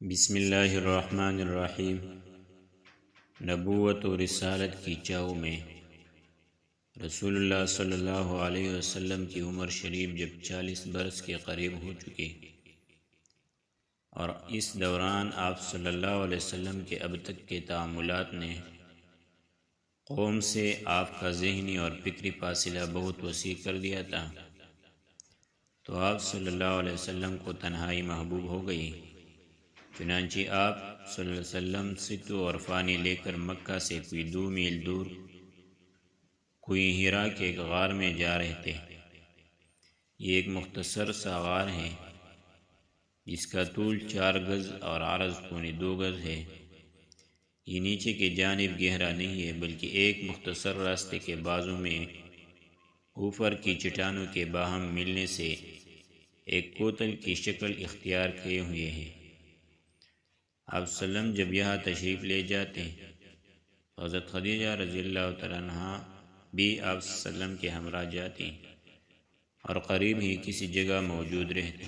بسم اللہ الرحمن الرحیم۔ نبوت و رسالت کی چاؤ میں رسول اللہ صلی اللہ علیہ وسلم کی عمر شریف جب 40 برس کے قریب ہو چکی اور اس دوران آپ صلی اللہ علیہ وسلم کے اب تک کے تعاملات نے قوم سے آپ کا ذہنی اور فکری فاصلہ بہت وسیع کر دیا تھا، تو آپ صلی اللہ علیہ وسلم کو تنہائی محبوب ہو گئی۔ چنانچہ آپ صلی اللہ علیہ وسلم ستو اور فانی لے کر مکہ سے کوئی 2 میل دور کوئی ہیرا کے ایک غار میں جا رہے تھے۔ یہ ایک مختصر سا غار ہے جس کا طول 4 گز اور عرض 2.25 گز ہے۔ یہ نیچے کی جانب گہرا نہیں ہے بلکہ ایک مختصر راستے کے بازو میں اوپر کی چٹانوں کے باہم ملنے سے ایک کوتل کی شکل اختیار کیے ہوئے ہے۔ آپ وسلم جب یہاں تشریف لے جاتے حضرت خدیجہ رضی اللہ تعالیٰ عنہ بھی آپ وسلم کے ہمراہ جاتی اور قریب ہی کسی جگہ موجود رہتے۔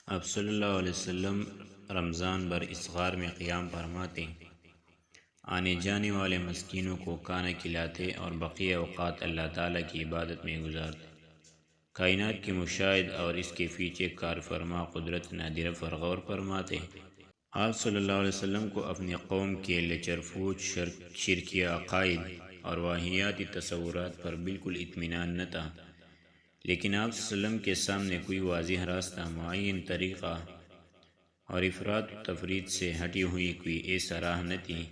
آپ صلی اللہ علیہ وسلم رمضان بھر اس غار میں قیام فرماتے، آنے جانے والے مسکینوں کو کھانا کھلاتے اور بقیہ اوقات اللہ تعالیٰ کی عبادت میں گزارتے۔ کائنات کے مشاہد اور اس کے پیچھے کار فرما قدرت نادرہ پر غور فرماتے۔ آپ صلی اللہ علیہ وسلم کو اپنی قوم کے لچر پوچ شرکیہ عقائد اور واہیاتی تصورات پر بالکل اطمینان نہ تھا، لیکن آپ صلی اللہ علیہ وسلم کے سامنے کوئی واضح راستہ، معین طریقہ اور افراط و تفرید سے ہٹی ہوئی کوئی ایسا راہ نہ تھی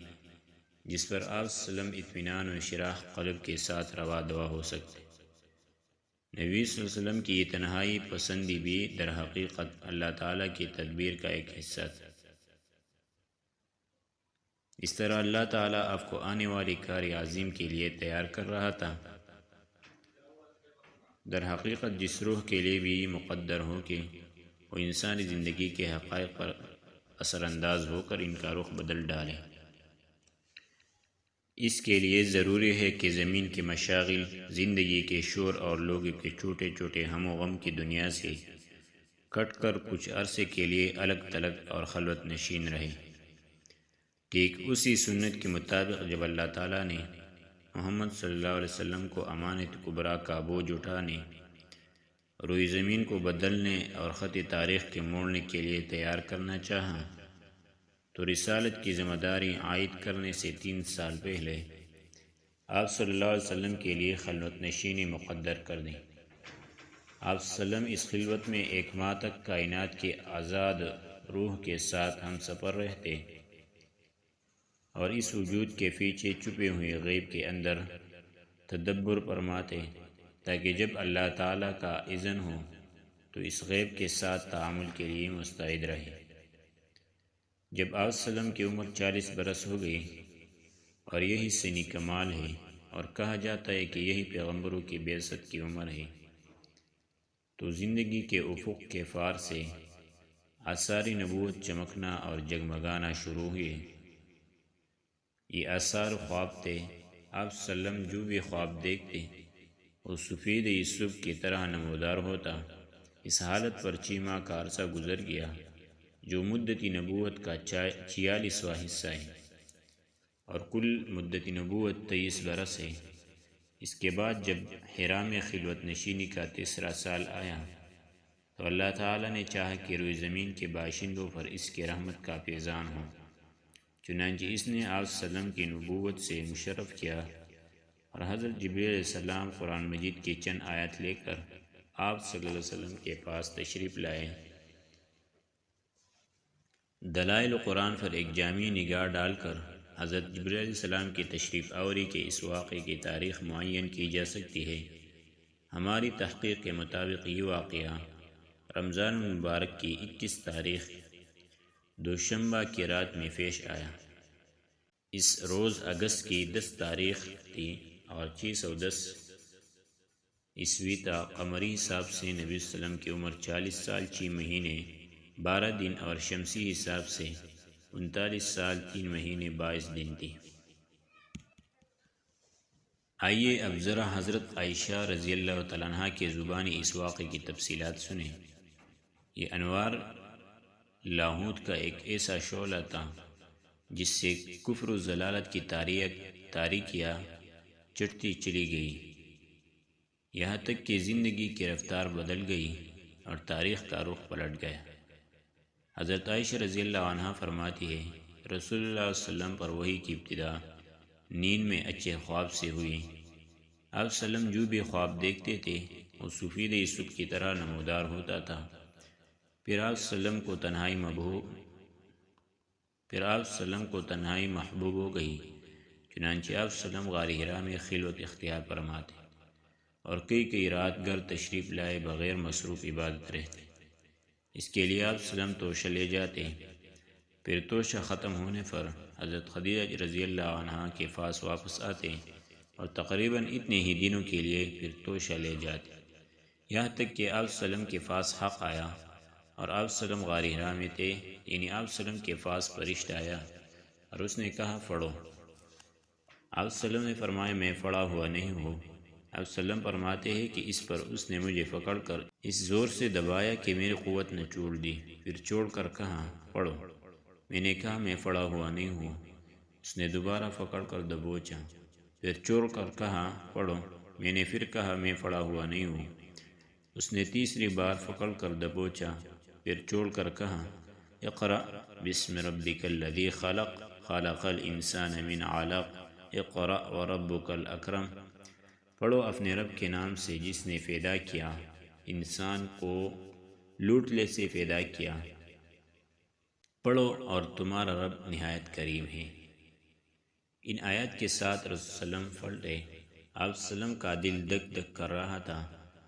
جس پر آپ صلی اللہ علیہ وسلم اطمینان و شراح قلب کے ساتھ روا دوا ہو سکتے۔ نبی صلی اللہ علیہ وسلم کی یہ تنہائی پسندی بھی در حقیقت اللہ تعالیٰ کی تدبیر کا ایک حصہ تھا۔ اس طرح اللہ تعالیٰ آپ کو آنے والی کار عظیم کے لیے تیار کر رہا تھا۔ در حقیقت جس روح کے لیے بھی مقدر ہو کہ وہ انسانی زندگی کے حقائق پر اثر انداز ہو کر ان کا رخ بدل ڈالے، اس کے لیے ضروری ہے کہ زمین کے مشاغل، زندگی کے شور اور لوگوں کے چھوٹے چھوٹے ہم و غم کی دنیا سے کٹ کر کچھ عرصے کے لیے الگ تھلگ اور خلوت نشین رہے۔ ٹھیک اسی سنت کے مطابق جب اللہ تعالیٰ نے محمد صلی اللہ علیہ وسلم کو امانت کبریٰ کا بوجھ اٹھانے، روئی زمین کو بدلنے اور خط تاریخ کے موڑنے کے لیے تیار کرنا چاہا، تو رسالت کی ذمہ داری عائد کرنے سے 3 سال پہلے آپ صلی اللہ علیہ وسلم کے لیے خلوت نشینی مقدر کر دی۔ آپ صلی اللہ علیہ وسلم اس خلوت میں 1 ماہ تک کائنات کے آزاد روح کے ساتھ ہم سفر رہتے اور اس وجود کے پیچھے چھپے ہوئے غیب کے اندر تدبر فرماتے، تاکہ جب اللہ تعالیٰ کا اذن ہو تو اس غیب کے ساتھ تعامل کے لیے مستعد رہے۔ جب آپ صلی اللہ علیہ وسلم کی عمر 40 برس ہو گئی اور یہی سنی کمال ہے اور کہا جاتا ہے کہ یہی پیغمبروں کی بعثت کی عمر ہے، تو زندگی کے افق کے فار سے آثار نبوت چمکنا اور جگمگانا شروع ہوئے۔ یہ آثار خواب تھے۔ آپ صلی اللہ علیہ وسلم جو بھی خواب دیکھتے وہ سفید یوسف کی طرح نمودار ہوتا۔ اس حالت پر 6 ماہ کا عرصہ گزر گیا جو مدت نبوت کا 46واں حصہ ہے، اور کل مدت نبوت 23 برس ہے۔ اس کے بعد جب حرا میں خلوت نشینی کا 3 سال آیا تو اللہ تعالیٰ نے چاہا کہ روئے زمین کے باشندوں پر اس کے رحمت کا فیضان ہو، چنانچہ اس نے آپ صلی اللہ علیہ وسلم کی نبوت سے مشرف کیا اور حضرت جبریل علیہ السلام قرآن مجید کی چند آیات لے کر آپ صلی اللہ علیہ وسلم کے پاس تشریف لائے۔ دلائل قرآن پر ایک جامع نگاہ ڈال کر حضرت جبریل علیہ السلام کی تشریف آوری کے اس واقعے کی تاریخ معین کی جا سکتی ہے۔ ہماری تحقیق کے مطابق یہ واقعہ رمضان المبارک کی 21 تاریخ دوشنبہ کی رات میں پیش آیا۔ اس روز اگست کی 10 تاریخ تھی اور 610 عیسوی تا قمری حساب سے نبی صلی اللہ علیہ وسلم کی عمر 40 سال 6 مہینے 12 دن اور شمسی حساب سے 39 سال 3 مہینے 22 دن تھی۔ آئیے اب ذرا حضرت عائشہ رضی اللہ تعالیٰ عنہ کی زبانی اس واقعے کی تفصیلات سنیں۔ یہ انوار لاہوت کا ایک ایسا شعلہ تھا جس سے کفر و ضلالت کی تاریکیاں چٹتی چلی گئی، یہاں تک کہ زندگی کی رفتار بدل گئی اور تاریخ کا رخ پلٹ گیا۔ حضرت عائشہ رضی اللہ عنہ فرماتی ہے، رسول اللہ صلی اللہ علیہ وسلم پر وحی کی ابتدا نیند میں اچھے خواب سے ہوئی۔ آپ وسلم جو بھی خواب دیکھتے تھے وہ سفید یوسف کی طرح نمودار ہوتا تھا۔ پھر آپ وسلم کو تنہائی محبوب ہو گئی، چنانچہ آپ وسلم غار حرا میں خلوت اختیار فرماتے اور کئی رات گھر تشریف لائے بغیر مصروف عبادت رہتے۔ اس کے لیے آپ وسلم توشہ لے جاتے، پھر توشہ ختم ہونے پر حضرت خدیجہ رضی اللہ عنہ کے پاس واپس آتے اور تقریباً اتنے ہی دنوں کے لیے پھر توشہ لے جاتے، یہاں تک کہ آپ وسلم کے پاس حق آیا اور آپ وسلم غار حرا میں تھے، یعنی آپ وسلم کے پاس فرشتہ آیا اور اس نے کہا پڑھو۔ آپ وسلم نے فرمایا میں پڑھا ہوا نہیں ہوں۔ آپ وسلم فرماتے ہیں کہ اس پر اس نے مجھے پکڑ کر اس زور سے دبایا کہ میری قوت نے چھوڑ دی، پھر چھوڑ کر کہا پڑھو۔ میں نے کہا میں پڑھا ہوا نہیں ہوں۔ اس نے دوبارہ پکڑ کر دبوچا، پھر چھوڑ کر کہا پڑھو۔ میں نے پھر کہا میں پڑھا ہوا نہیں ہوں۔ اس نے تیسری بار پکڑ کر دبوچا، پھر چھوڑ کر کہا اقرأ بسم ربک الذی خلق خلق الانسان من علق اقرأ وربک الاکرم، پڑھو اپنے رب کے نام سے جس نے پیدا کیا، انسان کو لوٹلے سے پیدا کیا، پڑھو اور تمہارا رب نہایت کریم ہے۔ ان آیات کے ساتھ رسول اللہ پڑھے، آپ وسلم کا دل دک دک کر رہا تھا۔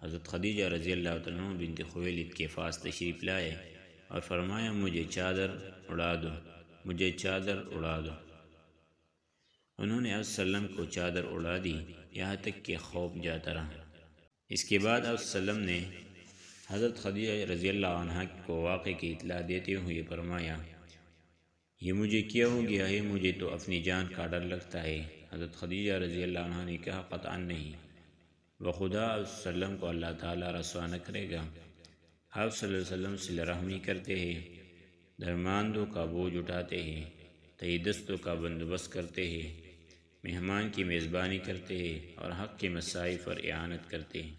حضرت خدیجہ رضی اللہ عنہ بنت خویلد کے پاس تشریف لائے اور فرمایا مجھے چادر اڑا دو، مجھے چادر اڑا دو۔ انہوں نے آپ وسلم کو چادر اڑا دی، یہاں تک کہ خوف جاتا رہا۔ اس کے بعد آپ وسلم نے حضرت خدیجہ رضی اللہ عنہ کو واقعے کی اطلاع دیتے ہوئے فرمایا یہ مجھے کیا ہو گیا ہے، مجھے تو اپنی جان کا ڈر لگتا ہے۔ حضرت خدیجہ رضی اللہ عنہ نے کہا قطعاً نہیں، بخدا آپ وسلم کو اللہ تعالیٰ رسوا نہ کرے گا۔ آپ صلی اللہ علیہ وسلم صلہ رحمی کرتے ہیں، درماندوں کا بوجھ اٹھاتے ہیں، تہی دستوں کا بندوبست کرتے ہیں، مہمان کی میزبانی کرتے ہیں اور حق کے مسائل پر اعانت کرتے ہیں۔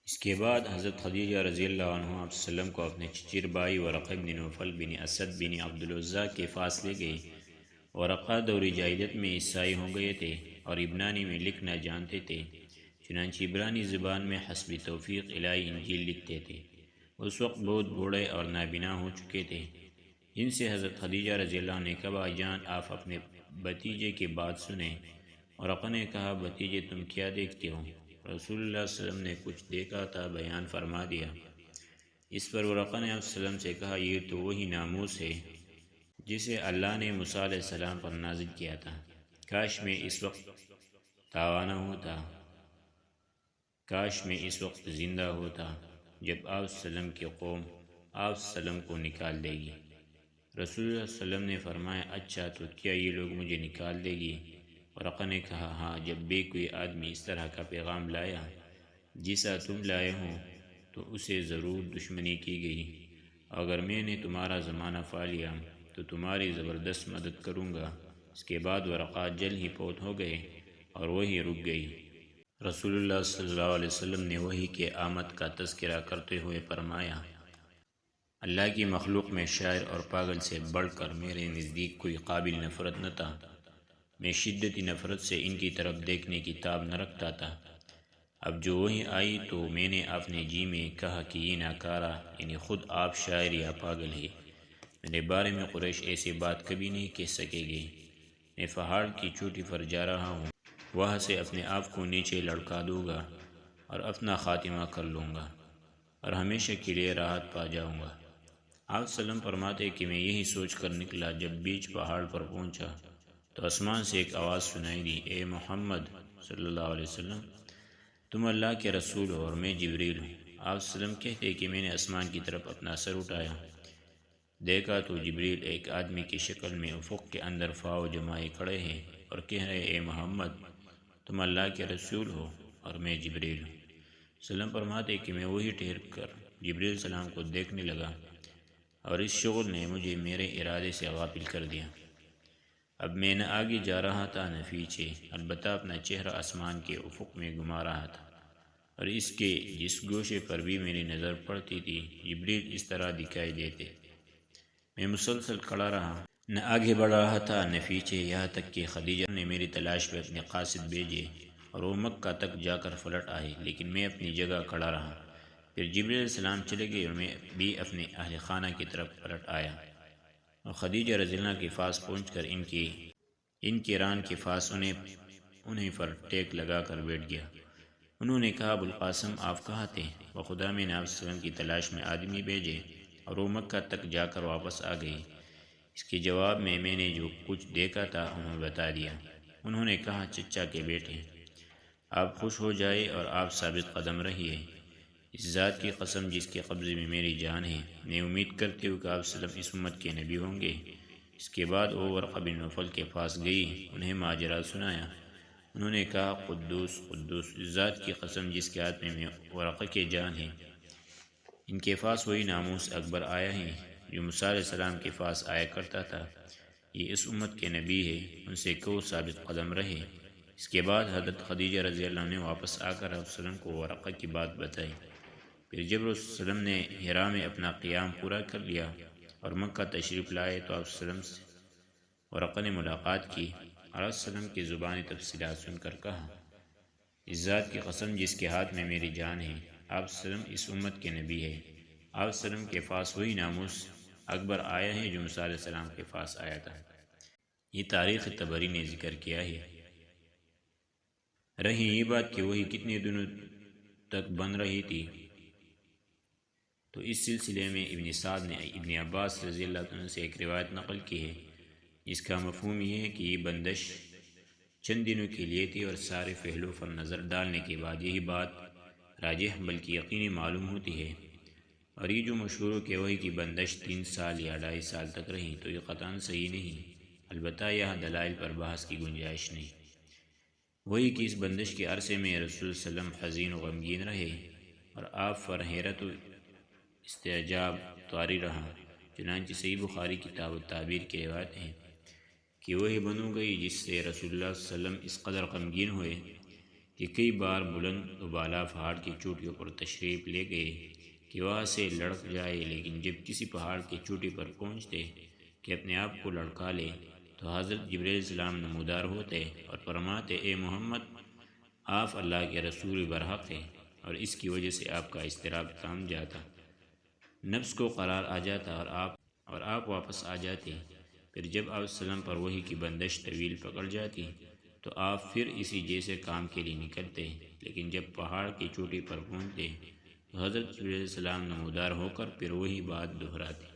اس کے بعد حضرت خدیجہ رضی اللہ عنہ آپ وسلم کو اپنے چچیر بھائی ورقہ بن نوفل بن اسد بن عبد العزیٰ کے پاس لے گئے۔ ورقہ دور جاہلیت میں عیسائی ہو گئے تھے اور عبرانی میں لکھنا جانتے تھے، چنانچہ عبرانی زبان میں حسب توفیق الہی انجیل لکھتے تھے۔ اس وقت بہت بوڑھے اور نابینا ہو چکے تھے، جن سے حضرت خدیجہ رضی اللہ عنہ نے کہا بھائی جان آپ اپنے بھتیجے کی بات سنیں۔ ورقہ نے کہا بھتیجے تم کیا دیکھتے ہو؟ رسول اللہ صلی اللہ علیہ وسلم نے کچھ دیکھا تھا بیان فرما دیا۔ اس پر ورقہ نے آپ صلی اللہ علیہ وسلم سے کہا یہ تو وہی ناموس ہے جسے اللہ نے موسیٰ علیہ السلام پر نازل کیا تھا، کاش میں اس وقت توانا ہوتا، کاش میں اس وقت زندہ ہوتا جب آپ صلی اللہ علیہ وسلم کی قوم آپ صلی اللہ علیہ وسلم کو نکال دے گی۔ رسول اللہ صلی اللہ علیہ وسلم نے فرمایا اچھا تو کیا یہ لوگ مجھے نکال دے گی؟ ورقہ نے کہا ہاں، جب بھی کوئی آدمی اس طرح کا پیغام لایا جیسا تم لائے ہو تو اسے ضرور دشمنی کی گئی، اگر میں نے تمہارا زمانہ پا لیا تو تمہاری زبردست مدد کروں گا۔ اس کے بعد ورقہ جل ہی فوت ہو گئے اور وہی رک گئی۔ رسول اللہ صلی اللہ علیہ وسلم نے وحی کے آمد کا تذکرہ کرتے ہوئے فرمایا اللہ کی مخلوق میں شاعر اور پاگل سے بڑھ کر میرے نزدیک کوئی قابل نفرت نہ تھا، میں شدتی نفرت سے ان کی طرف دیکھنے کی تاب نہ رکھتا تھا۔ اب جو وحی آئی تو میں نے اپنے جی میں کہا کہ یہ ناکارہ یعنی خود آپ شاعر یا پاگل ہے، میرے بارے میں قریش ایسی بات کبھی نہیں کہہ سکے گی۔ میں پہاڑ کی چوٹی پر جا رہا ہوں، وہاں سے اپنے آپ کو نیچے لڑکا دوں گا اور اپنا خاتمہ کر لوں گا اور ہمیشہ کے لیے راحت پا جاؤں گا۔ آپ وسلم فرماتے کہ میں یہی سوچ کر نکلا، جب بیچ پہاڑ پر پہنچا تو آسمان سے ایک آواز سنائی دی اے محمد صلی اللہ علیہ وسلم تم اللہ کے رسول ہو اور میں جبریل ہوں۔ آپ وسلم کہتے کہ میں نے آسمان کی طرف اپنا سر اٹھایا، دیکھا تو جبریل ایک آدمی کی شکل میں افق کے اندر فاؤ جمائے کھڑے ہیں اور کہہ رہے اے محمد تم اللہ کے رسول ہو اور میں جبریل ہوں۔ وسلم فرماتے کہ میں وہی ٹھہر کر جبریل علیہ السلام کو دیکھنے لگا اور اس شغل نے مجھے میرے ارادے سے غافل کر دیا۔ اب میں نہ آگے جا رہا تھا نہ پیچھے، البتہ اپنا چہرہ آسمان کے افق میں گھما رہا تھا، اور اس کے جس گوشے پر بھی میری نظر پڑتی تھی جبریل اس طرح دکھائی دیتے۔ میں مسلسل کھڑا رہا، نہ آگے بڑھ رہا تھا نہ پیچھے، یہاں تک کہ خدیجہ نے میری تلاش پہ اپنے قاصد بھیجے اور وہ مکہ تک جا کر پلٹ آئے، لیکن میں اپنی جگہ کھڑا رہا۔ پھر جبریل علیہ السلام چلے گئے اور میں بھی اپنے اہل خانہ کی طرف پلٹ آیا اور خدیجہ رضی اللہ عنہا کے پاس پہنچ کر ان کے ران کے پاس انہیں پر ٹیک لگا کر بیٹھ گیا۔ انہوں نے کہا، ابوالقاسم آپ کہاں تھے؟ بخدا میں نے آپ صلی اللہ علیہ وسلم کی تلاش میں آدمی بھیجے اور وہ مکہ تک جا کر واپس آ گئی۔ اس کے جواب میں نے جو کچھ دیکھا تھا انہیں بتا دیا۔ انہوں نے کہا، چچا کے بیٹے، آپ خوش ہو جائے اور آپ ثابت قدم رہیے۔ اس ذات کی قسم جس کے قبضے میں میری جان ہے، میں امید کرتی ہوں کہ آپ صلی اللہ علیہ وسلم اس امت کے نبی ہوں گے۔ اس کے بعد وہ ورقہ بن نوفل کے پاس گئی، انہیں ماجرا سنایا۔ انہوں نے کہا، قدوس قدوس، اس ذات کی قسم جس کے ہاتھ میں ورقہ کی جان ہے، ان کے پاس وہی ناموس اکبر آیا ہے جو موسیٰ علیہ السلام کے پاس آیا کرتا تھا۔ یہ اس امت کے نبی ہے، ان سے کہو ثابت قدم رہے۔ اس کے بعد حضرت خدیجہ رضی اللہ عنہا نے واپس آ کر آپ صلی اللہ علیہ وسلم کو ورقہ کی بات بتائی۔ پھر جب رسول صلی اللہ علیہ وسلم نے حرا میں اپنا قیام پورا کر لیا اور مکہ تشریف لائے تو آپ صلی اللہ علیہ وسلم سے ورقہ نے ملاقات کی اور آپ صلی اللہ علیہ وسلم کی زبانی تفصیلات سن کر کہا، اس ذات کی قسم جس کے ہاتھ میں میری جان ہے، آپ صلی اللہ علیہ وسلم اس امت کے نبی ہے۔ آپ صلی اللہ علیہ وسلم کے پاس وہی ناموس اکبر آیا ہے جو موسیٰ علیہ السلام کے پاس آیا تھا۔ یہ تاریخ طبری نے ذکر کیا ہے۔ رہی یہ بات کہ وہی کتنے دنوں تک بن رہی تھی، تو اس سلسلے میں ابن سعد نے ابن عباس رضی اللہ عنہ سے ایک روایت نقل کی ہے جس کا مفہوم یہ ہے کہ یہ بندش چند دنوں کے لیے تھی اور سارے پہلوؤں پر نظر ڈالنے کے بعد یہی بات راجح بلکہ یقینی معلوم ہوتی ہے۔ اور یہ جو مشہور کہ وہی کی بندش 3 سال یا 2.5 سال تک رہی تو یہ قطعاً صحیح نہیں، البتہ یہاں دلائل پر بحث کی گنجائش نہیں۔ وہی کہ اس بندش کے عرصے میں رسول صلی اللہ علیہ وسلم حزین و غمگین رہے اور آپ پر حیرت و استعجاب طاری رہا، چنانچہ صحیح بخاری کتاب التعبیر کی روایت ہے کہ وہی بنو گئی جس سے رسول اللہ صلی اللہ علیہ وسلم اس قدر غمگین ہوئے کہ کئی بار بلند و بالا پہاڑ کی چوٹیوں پر تشریف لے گئے کہ وہاں سے لڑک جائے، لیکن جب کسی پہاڑ کی چوٹی پر پہنچتے کہ اپنے آپ کو لڑکا لے تو حضرت جبریل علیہ السلام نمودار ہوتے اور فرماتے، اے محمد، آپ اللہ کے رسول برحق ہیں، اور اس کی وجہ سے آپ کا اضطراب تھام جاتا، نفس کو قرار آ جاتا اور آپ واپس آ جاتے۔ پھر جب آپ صلی اللہ علیہ وسلم پر وحی کی بندش طویل پکڑ جاتی تو آپ پھر اسی جیسے کام کے لیے نکلتے، لیکن جب پہاڑ کی چوٹی پر پہنچتے تو حضرت جبریل علیہ السلام نمودار ہو کر پھر وہی بات دہراتے۔